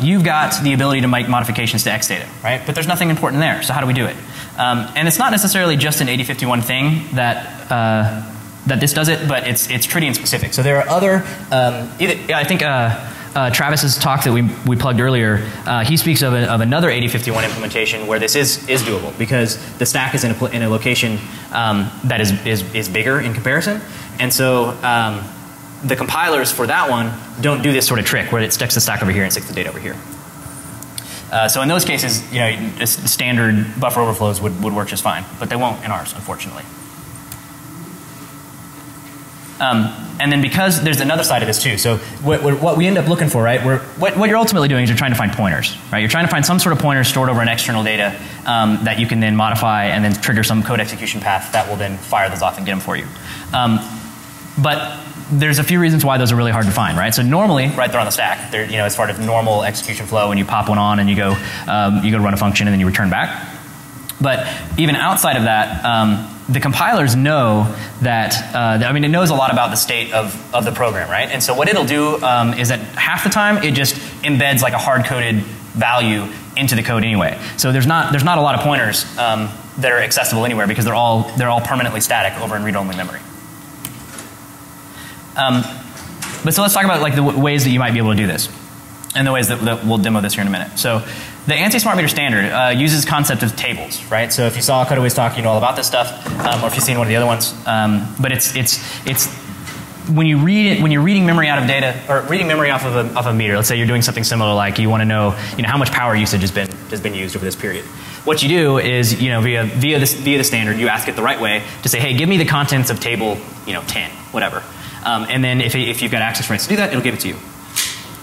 you've got the ability to make modifications to X data, right? But there's nothing important there. So how do we do it? And it's not necessarily just an 8051 thing that this does it, but it's Teridian specific. So there are other, I think Travis's talk that we plugged earlier, he speaks of another 8051 implementation where this is doable because the stack is in a location that is bigger in comparison, and so the compilers for that one don't do this sort of trick where it sticks the stack over here and sticks the data over here. So in those cases, you know, standard buffer overflows would work just fine, but they won't in ours, unfortunately. And then because there's another side of this too, so what we end up looking for, right, what you're ultimately doing is you're trying to find pointers, right? You're trying to find some sort of pointer stored over an external data that you can then modify and then trigger some code execution path that will then fire those off and get them for you. But there's a few reasons why those are really hard to find, right? So normally, right, they're on the stack. They're, you know, as part of normal execution flow, and you pop one on and you go run a function and then you return back. But even outside of that, the compilers know that, I mean, it knows a lot about the state of the program, right? And so what it'll do is that half the time it just embeds like a hard-coded value into the code anyway. So there's not a lot of pointers that are accessible anywhere because they're all permanently static over in read-only memory. But so let's talk about like the ways that you might be able to do this, and the ways that we'll demo this here in a minute. So the ANSI Smart Meter Standard uses concept of tables, right? So if you saw Cutaways talk, you know all about this stuff, or if you've seen one of the other ones. But it's when you're reading memory out of data, or reading memory off of a meter, let's say you're doing something similar, like you want to know, how much power usage has been used over this period. What you do is, via the standard, you ask it the right way to say, hey, give me the contents of table, 10, whatever. And then if you've got access rights to do that, it'll give it to you.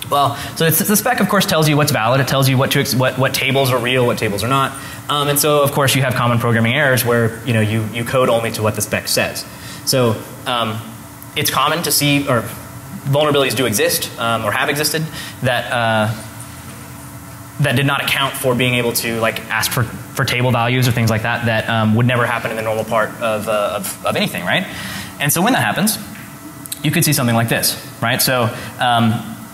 Well, so the spec, of course, tells you what's valid. It tells you what tables are real, what tables are not. And so, of course, you have common programming errors where, you code only to what the spec says. So, it's common to see, or vulnerabilities do exist, or have existed, that did not account for being able to ask for table values or things like that would never happen in the normal part of anything, right? And so when that happens, you could see something like this, right? So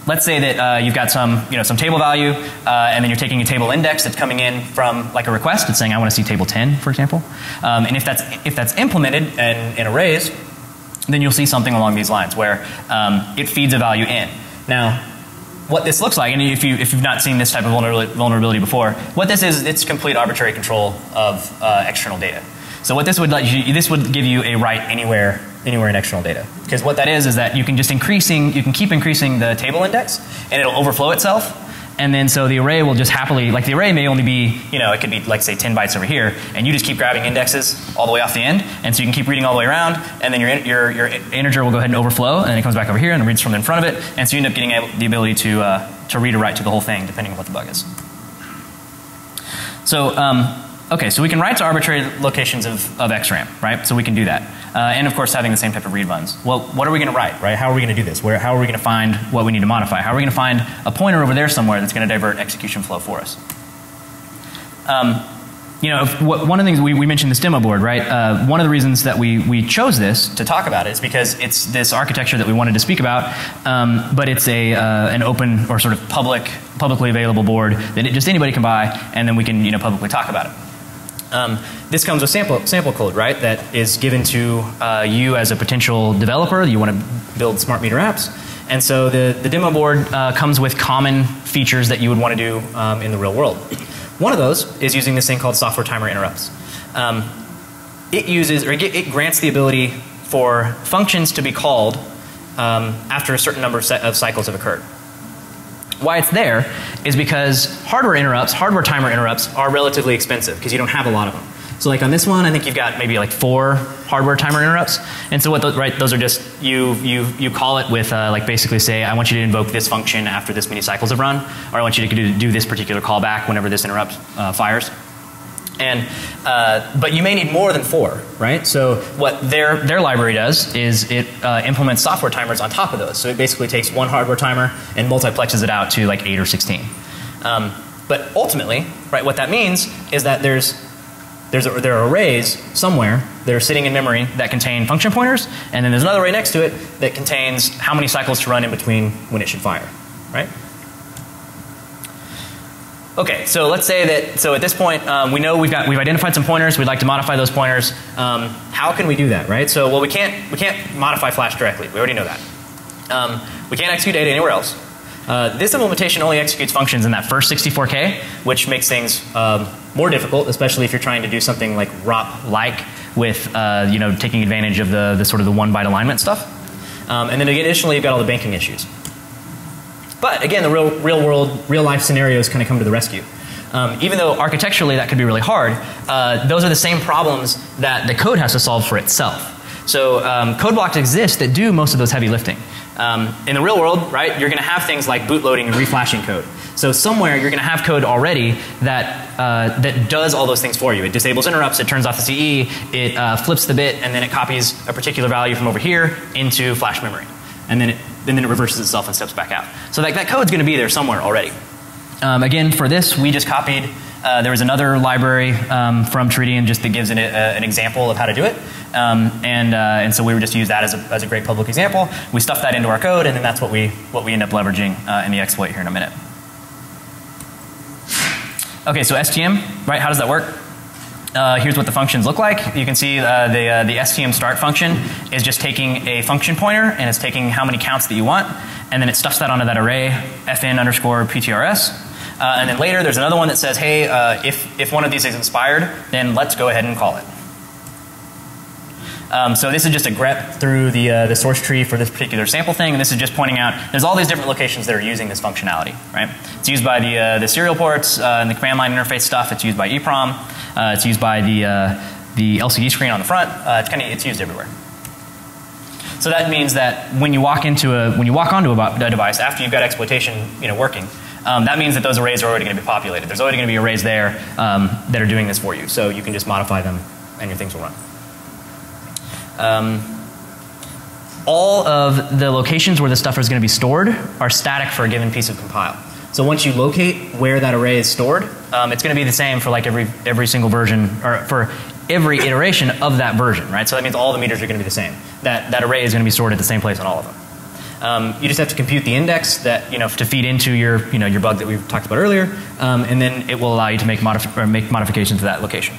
let's say that you've got some table value, and then you're taking a table index that's coming in from a request. It's saying I want to see table 10, for example. And if that's implemented in arrays, then you'll see something along these lines where it feeds a value in. Now, what this looks like, and if you've not seen this type of vulnerability before, what this is, it's complete arbitrary control of external data. So what this would this would give you a write anywhere in external data. Because what that is that you can just keep increasing the table index, and it'll overflow itself. And then so the array will just happily, the array may only be, it could be say 10 bytes over here, and you just keep grabbing indexes all the way off the end, and so you can keep reading all the way around, and then your integer will go ahead and overflow, and then it comes back over here and it reads from in front of it, and so you end up getting the ability to read or write to the whole thing depending on what the bug is. So okay, so we can write to arbitrary locations of XRAM, right? So we can do that. And of course having the same type of read runs. Well, what are we going to write, right? How are we going to do this? How are we going to find what we need to modify? How are we going to find a pointer over there somewhere that's going to divert execution flow for us? One of the things, we mentioned this demo board, right? One of the reasons that we chose this to talk about it is because it's this architecture that we wanted to speak about, but it's an open or sort of publicly available board that just anybody can buy, and then we can publicly talk about it. This comes with sample code, right, that is given to you as a potential developer. You want to build smart meter apps. And so the demo board comes with common features that you would want to do in the real world. One of those is using this thing called software timer interrupts. It grants the ability for functions to be called after a certain number of cycles have occurred. Why it's there is because hardware timer interrupts are relatively expensive because you don't have a lot of them. So on this one, I think you've got maybe 4 hardware timer interrupts. And so those are just, you call it with basically say, I want you to invoke this function after this many cycles have run, or I want you to do this particular callback whenever this interrupt fires. And but you may need more than 4, right? So what their library does is it implements software timers on top of those. So it basically takes one hardware timer and multiplexes it out to 8 or 16. But ultimately, right, what that means is that there are arrays somewhere that are sitting in memory that contain function pointers, and then there's another array next to it that contains how many cycles to run in between when it should fire, right? Okay, so let's say that, so at this point we know we've identified some pointers, we'd like to modify those pointers. How can we do that, right? So, well, we can't modify flash directly, we already know that. We can't execute data anywhere else. This implementation only executes functions in that first 64K, which makes things more difficult, especially if you're trying to do something like ROP-like with taking advantage of the sort of the 1-byte alignment stuff. And then additionally, you've got all the banking issues. But again, the real life scenarios kind of come to the rescue. Even though architecturally that could be really hard, those are the same problems that the code has to solve for itself. So code blocks exist that do most of those heavy lifting. In the real world, right, you're going to have things like bootloading and reflashing code. So somewhere you're going to have code already that does all those things for you. It disables interrupts, it turns off the CE, it flips the bit, and then it copies a particular value from over here into flash memory. And then it reverses itself and steps back out. So that code's going to be there somewhere already. Again, for this, we just copied, there was another library from Teridian just that gives an example of how to do it. And so we would just use that as a great public example. We stuff that into our code, and then that's what we end up leveraging in the exploit here in a minute. Okay, so STM, right, how does that work? Here's what the functions look like. You can see the STM start function is just taking a function pointer, and it's taking how many counts that you want, and then it stuffs that onto that array, fn_PTRS. And then later there's another one that says, hey, if one of these is inspired, then let's go ahead and call it. So this is just a grep through the source tree for this particular sample thing, and this is just pointing out there's all these different locations that are using this functionality, right? It's used by the serial ports and the command line interface stuff. It's used by EEPROM. It's used by the LCD screen on the front. It's used everywhere. So that means that when you walk onto a device after you've got exploitation, working, that means that those arrays are already going to be populated. There's already going to be arrays there that are doing this for you. So you can just modify them and your things will run. All of the locations where the stuff is going to be stored are static for a given piece of compile. So once you locate where that array is stored, it's going to be the same for like every single version, or for every iteration of that version, right? So that means all the meters are going to be the same. That array is going to be stored at the same place on all of them. You just have to compute the index that to feed into your bug that we talked about earlier, and then it will allow you to make modifications to that location.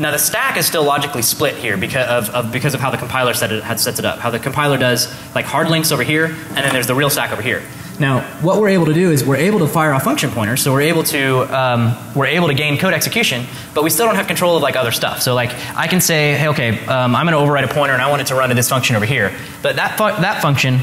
Now the stack is still logically split here because of how the compiler sets it up. How the compiler does like hard links over here, and then there's the real stack over here. Now what we're able to do is we're able to fire off function pointers, so we're able to gain code execution, but we still don't have control of like other stuff. So like I can say, hey, okay, I'm going to override a pointer and I want it to run to this function over here, but that function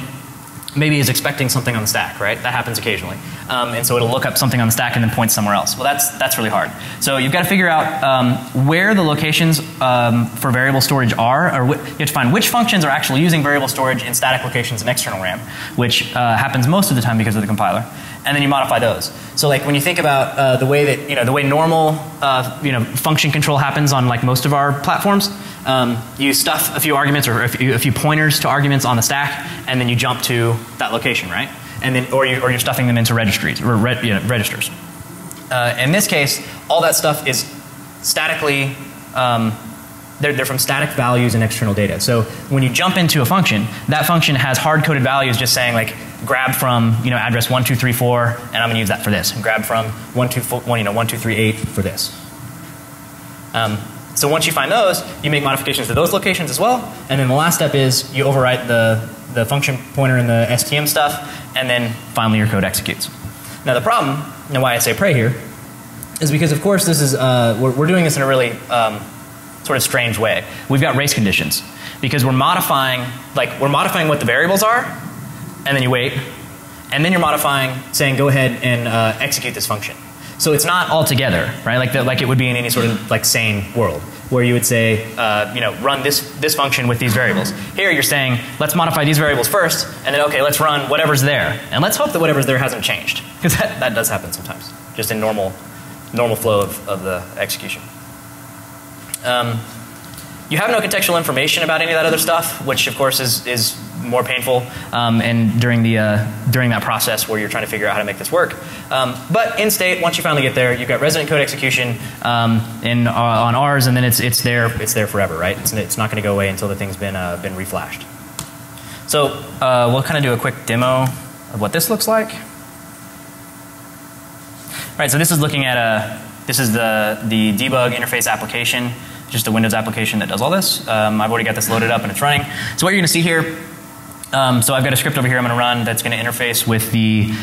maybe is expecting something on the stack, right? That happens occasionally. And so it'll look up something on the stack and then point somewhere else. Well, that's really hard. So you've got to figure out where the locations for variable storage are, or you have to find which functions are actually using variable storage in static locations in external RAM, which happens most of the time because of the compiler. And then you modify those. So like when you think about the way that, the way normal, function control happens on like most of our platforms, you stuff a few arguments or a few pointers to arguments on the stack, and then you jump to that location, right? And then, or you're stuffing them into registries or registers. In this case, all that stuff is statically, they're from static values in external data. So when you jump into a function, that function has hard-coded values just saying like grab from address 1234 and I'm going to use that for this, and grab from 1238 for this. So once you find those, you make modifications to those locations as well, and then the last step is you overwrite the function pointer and the STM stuff, and then finally your code executes. Now the problem, and why I say pray here, is because of course this is we're doing this in a really sort of strange way. We've got race conditions because we're modifying what the variables are, and then you wait, and then you're modifying saying go ahead and execute this function. So it's not all together, right? Like it would be in any sort of like sane world where you would say, run this function with these variables. Here you're saying, let's modify these variables first, and then okay, let's run whatever's there, and let's hope that whatever's there hasn't changed, because that does happen sometimes, just in normal flow of the execution. You have no contextual information about any of that other stuff, which of course is more painful and during that process where you're trying to figure out how to make this work. But in state, once you finally get there, you've got resident code execution on ours, and then it's there forever, right? It's not going to go away until the thing's been reflashed. So we'll kind of do a quick demo of what this looks like. Right, so this is looking at this is the debug interface application, just a Windows application that does all this. I've already got this loaded up and it's running. So what you're going to see here, so I've got a script over here I'm going to run that's going to interface with the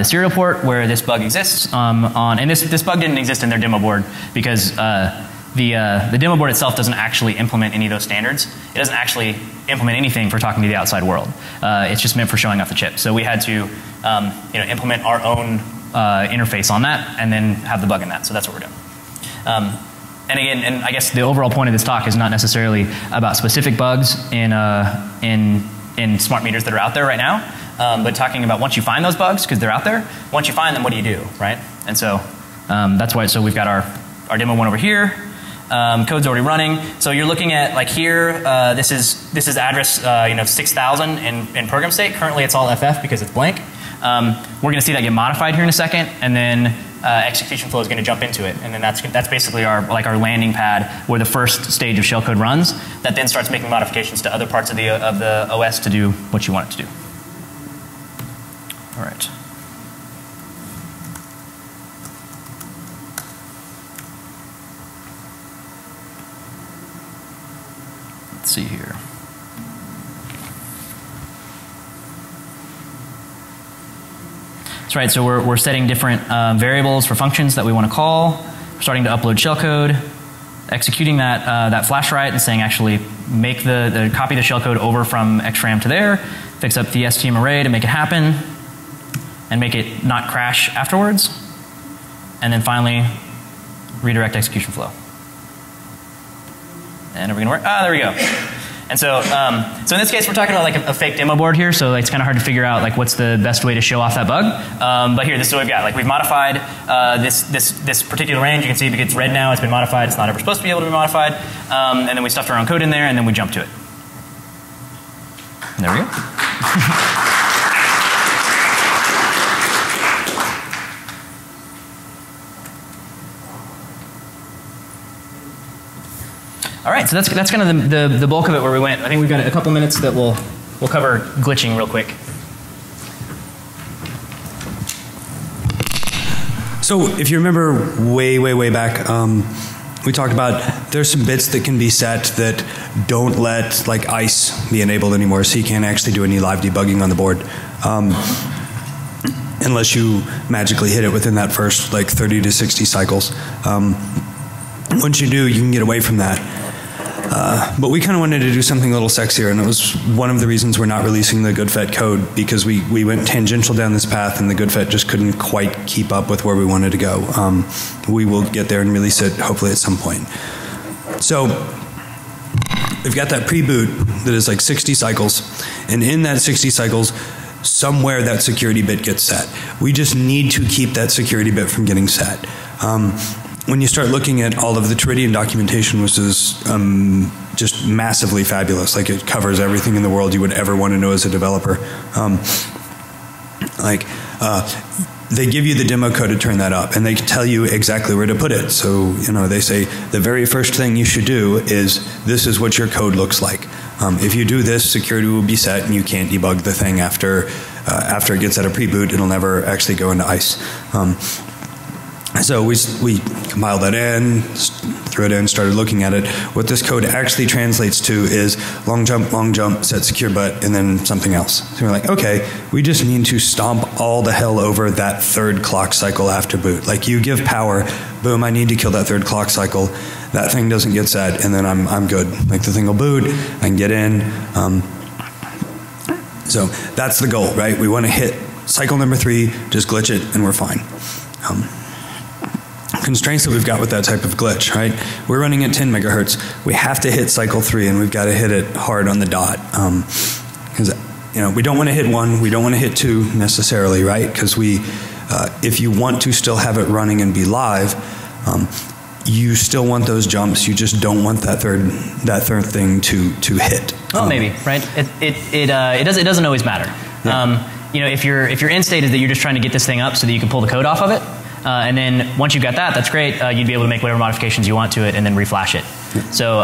serial port where this bug exists and this bug didn't exist in their demo board because the demo board itself doesn't actually implement any of those standards. It doesn't actually implement anything for talking to the outside world. It's just meant for showing off the chip. So we had to implement our own interface on that and then have the bug in that. So that's what we're doing. And again, and I guess the overall point of this talk is not necessarily about specific bugs in smart meters that are out there right now, but talking about once you find those bugs, because they're out there, once you find them, what do you do, right? And so that's why. So we've got our demo one over here. Code's already running. So you're looking at like here. This is address 6000 in program state. Currently, it's all FF because it's blank. We're going to see that get modified here in a second, and then execution flow is going to jump into it, and then that's basically our landing pad where the first stage of shellcode runs. That then starts making modifications to other parts of the OS to do what you want it to do. All right. Let's see here. That's right, so we're setting different variables for functions that we want to call. starting to upload shellcode, executing that flash write and saying actually make copy the shellcode over from XRAM to there, fix up the STM array to make it happen, and make it not crash afterwards, and then finally redirect execution flow. And are we gonna work? Ah, there we go. And so, so in this case, we're talking about like a fake demo board here, so it's kind of hard to figure out like what's the best way to show off that bug. But here, this is what we've got. Like we've modified this particular range. You can see because it's red now, it's been modified. It's not ever supposed to be able to be modified. And then we stuffed our own code in there, and then we jumped to it. And there we go. All right, so that's kind of the bulk of it where we went. I think we've got a couple minutes that we'll cover glitching real quick. So if you remember way back, we talked about there's some bits that can be set that don't let like ICE be enabled anymore, so you can't actually do any live debugging on the board. Unless you magically hit it within that first like 30 to 60 cycles. Once you do, you can get away from that. But we kind of wanted to do something a little sexier, and it was one of the reasons we're not releasing the GoodFet code, because we went tangential down this path and the GoodFet just couldn't quite keep up with where we wanted to go. We will get there and release it hopefully at some point. So we've got that pre-boot that is like 60 cycles, and in that 60 cycles somewhere that security bit gets set. We just need to keep that security bit from getting set. When you start looking at all of the Teridian documentation, which is just massively fabulous, like it covers everything in the world you would ever want to know as a developer. They give you the demo code to turn that up, and they tell you exactly where to put it. So, you know, they say the very first thing you should do is this is what your code looks like. If you do this, security will be set, and you can't debug the thing after it gets out of pre-boot. It'll never actually go into ICE. So we compiled that in, threw it in, started looking at it. What this code actually translates to is long jump, set secure butt, and then something else. So we're like, okay, we just need to stomp all the hell over that third clock cycle after boot. Like you give power, boom, I need to kill that third clock cycle. That thing doesn't get set, and then I'm good. Like the thing will boot, I can get in. So that's the goal, right? We want to hit cycle number 3, just glitch it, and we're fine. Constraints that we've got with that type of glitch, right? We're running at 10 megahertz. We have to hit cycle 3, and we've got to hit it hard on the dot. Because you know, we don't want to hit 1, we don't want to hit 2 necessarily, right? Because if you want to still have it running and be live, you still want those jumps. You just don't want that third thing to hit. Well, maybe, right? It doesn't always matter. Yeah. You know, if your end state is that you're just trying to get this thing up so that you can pull the code off of it. And then once you've got that, that's great. You'd be able to make whatever modifications you want to it and then reflash it. So,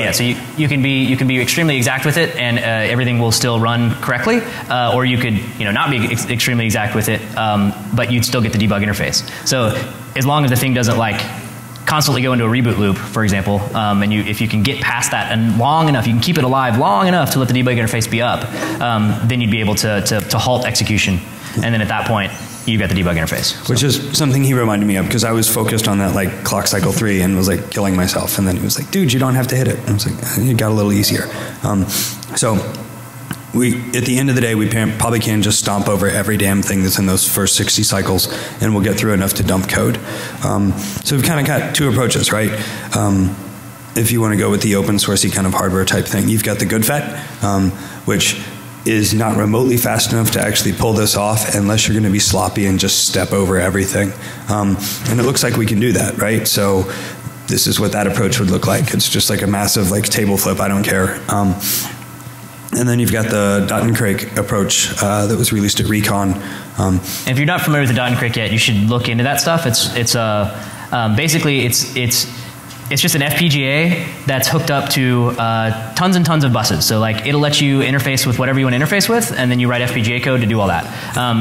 yeah, so you can be extremely exact with it, and everything will still run correctly. Or you could not be extremely exact with it, but you'd still get the debug interface. So as long as the thing doesn't like constantly go into a reboot loop, for example, and if you can get past that and long enough, you can keep it alive long enough to let the debug interface be up, then you'd be able to halt execution, and then at that point, you've got the debug interface. So. Which is something he reminded me of, because I was focused on that like clock cycle 3 and was like killing myself, and then he was like, dude, you don't have to hit it. And I was like, it got a little easier. So at the end of the day, we probably can just stomp over every damn thing that's in those first 60 cycles, and we'll get through enough to dump code. So we've kind of got 2 approaches, right? If you want to go with the open sourcey kind of hardware type thing, you've got the GoodFet, which is not remotely fast enough to actually pull this off unless you're going to be sloppy and just step over everything. And it looks like we can do that, right? So this is what that approach would look like. It's just like a massive like table flip, I don't care. And then you've got the dot and crake approach that was released at Recon. And if you're not familiar with the dot and crake yet, you should look into that stuff. Basically it's just an FPGA that's hooked up to tons and tons of buses. So like it'll let you interface with whatever you want to interface with, and then you write FPGA code to do all that.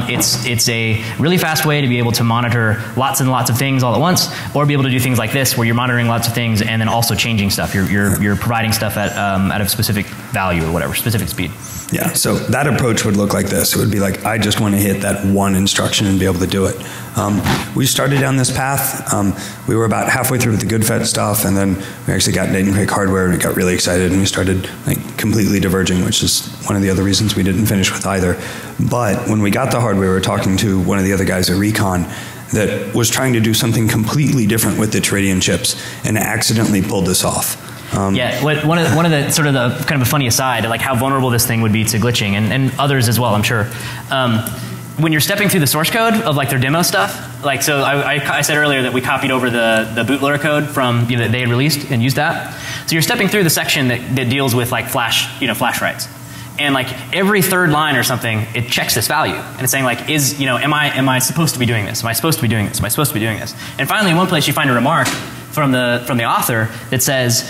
It's a really fast way to be able to monitor lots and lots of things all at once, or be able to do things like this where you're monitoring lots of things and then also changing stuff. You're providing stuff at a specific value or whatever, specific speed. Yeah, so that approach would look like this. It would be like, I just want to hit that one instruction and be able to do it. We started down this path. We were about halfway through with the good FET stuff, and then we actually got Dayton Creek hardware, and we got really excited, and we started like completely diverging, which is one of the other reasons we didn't finish with either. But when we got the hardware, we were talking to one of the other guys at Recon that was trying to do something completely different with the Teridian chips, and accidentally pulled this off. Yeah, one of the sort of the kind of a funny aside, like how vulnerable this thing would be to glitching, and others as well, I'm sure. When you're stepping through the source code of like their demo stuff, like so I said earlier that we copied over the bootloader code from that they had released and used that. So you're stepping through the section that deals with like flash writes. And like every third line or something, it checks this value, and it's saying like, am I supposed to be doing this? Am I supposed to be doing this? Am I supposed to be doing this? And finally, in one place, you find a remark from the author that says,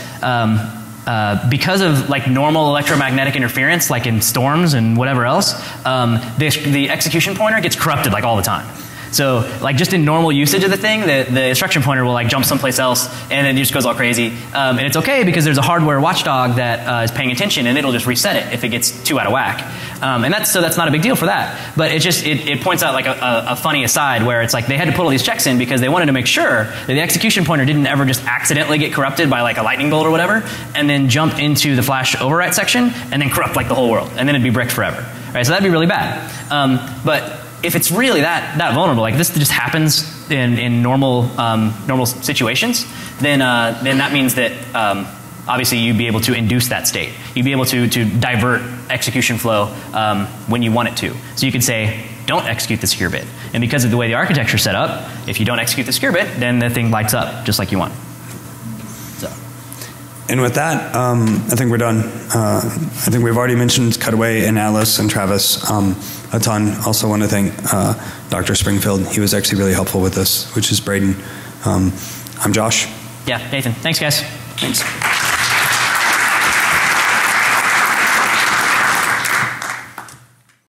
because of like normal electromagnetic interference, like in storms and whatever else, the execution pointer gets corrupted like all the time. So like just in normal usage of the thing, the instruction pointer will like jump someplace else, and then it just goes all crazy. And it's okay because there's a hardware watchdog that is paying attention, and it'll just reset it if it gets too out of whack. And that's not a big deal for that. But it points out like a funny aside where it's like they had to put all these checks in because they wanted to make sure that the execution pointer didn't ever just accidentally get corrupted by like a lightning bolt or whatever, and then jump into the flash overwrite section and then corrupt like the whole world, and then it'd be bricked forever. Right? So that'd be really bad. But if it's really that vulnerable, like this just happens in normal situations, then that means that obviously you'd be able to induce that state. You'd be able to divert execution flow when you want it to. So you could say, don't execute the secure bit. And because of the way the architecture is set up, if you don't execute the secure bit, then the thing lights up just like you want. So. And with that, I think we're done. I think we've already mentioned Cutaway and Alice and Travis a ton. Also want to thank Dr. Springfield. He was actually really helpful with this, which is Braden. I'm Josh. Yeah, Nathan. Thanks, guys. Thanks.